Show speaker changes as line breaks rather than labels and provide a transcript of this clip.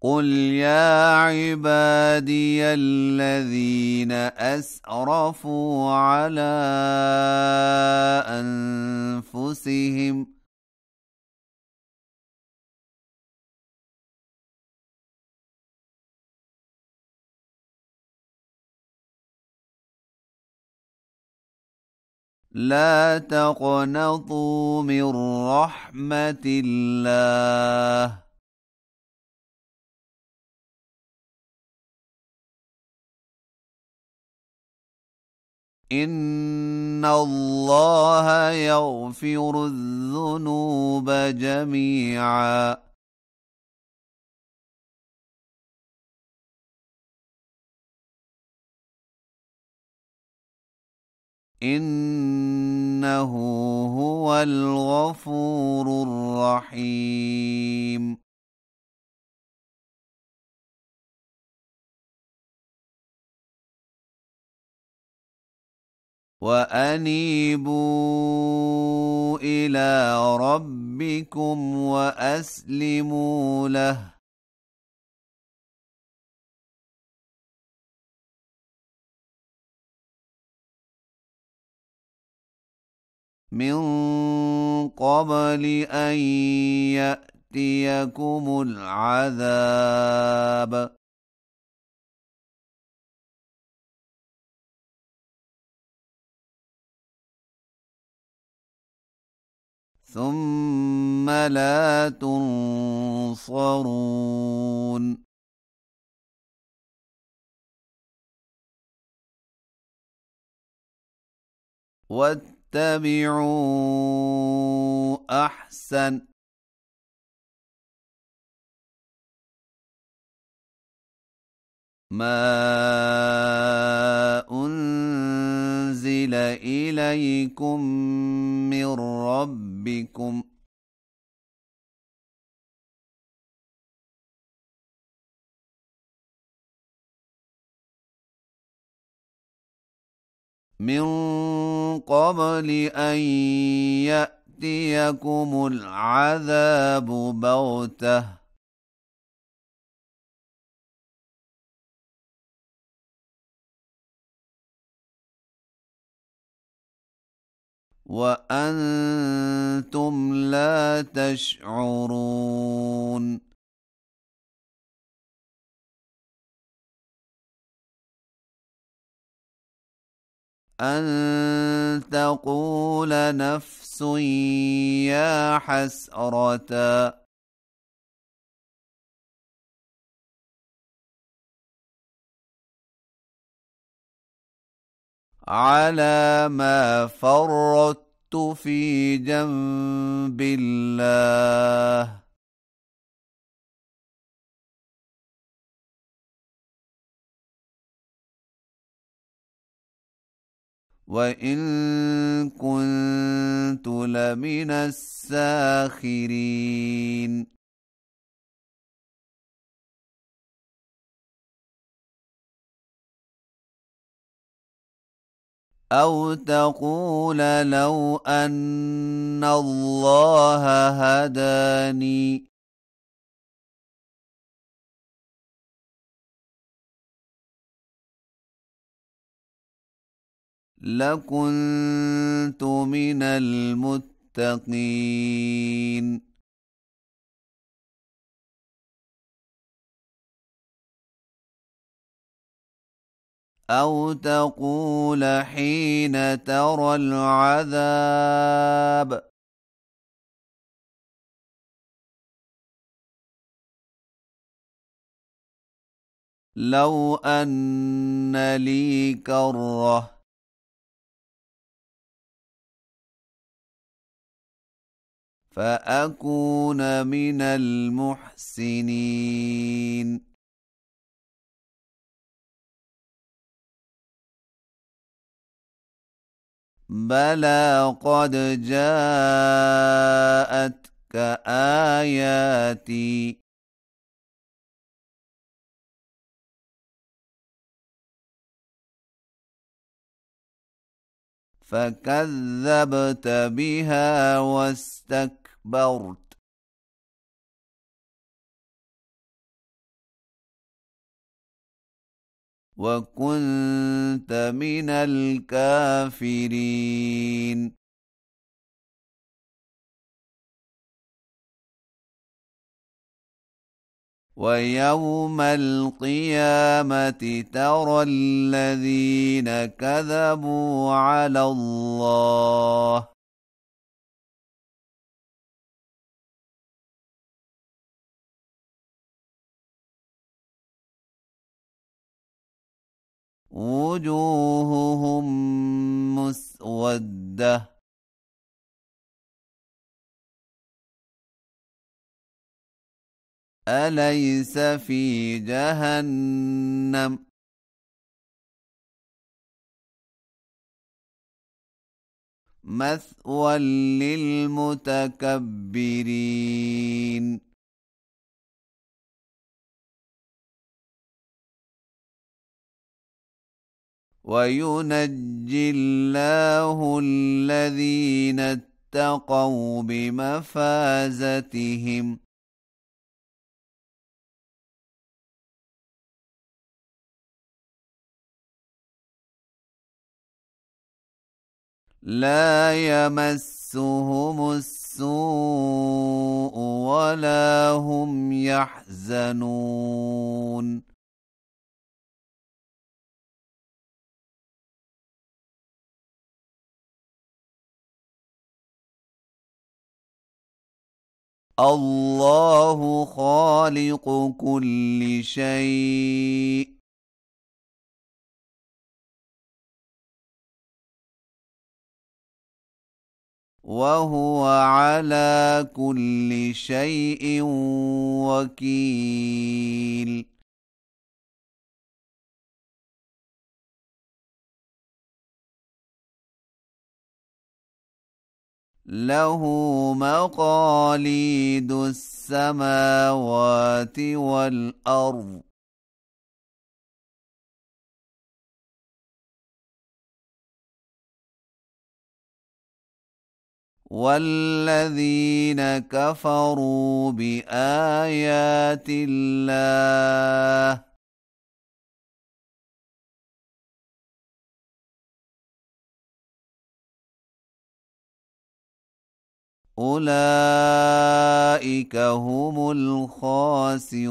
قل يا عبادي الذين أسرفوا على أنفسهم لا تقنطوا من رحمة الله إن الله يغفر الذنوب جميعا إنه هو الغفور الرحيم وأنيبوا إلى ربكم وأسلموا له من قبل أن يأتيكم العذاب ثم لا تنصرون واتبعوا أحسن ما أنزل إليكم من ربكم من قبل أن يأتيكم العذاب بغتة وأنتم لا تشعرون أن تقول نفس يا حسرة على ما فرطت في جنب الله وإن كنت لمن الساخرين أو تقول لو أن الله هداني لكنت من المتقين أو تقول حين ترى العذاب لو أن لي كرة فأكون من المحسنين بلى قد جاءتك آياتي فكذبت بها واستكبرت وكنت من الكافرين ويوم القيامة ترى الذين كذبوا على الله وجوههم مسودة أليس في جهنم مثوى للمتكبرين وينجي الله الذين اتقوا بمفازتهم لا يمسهم السوء ولا هم يحزنون الله خالق كل شيء وهو على كل شيء وكيل له مقاليد السماوات والأرض والذين كفروا بآيات الله أولئك هم الخاسرون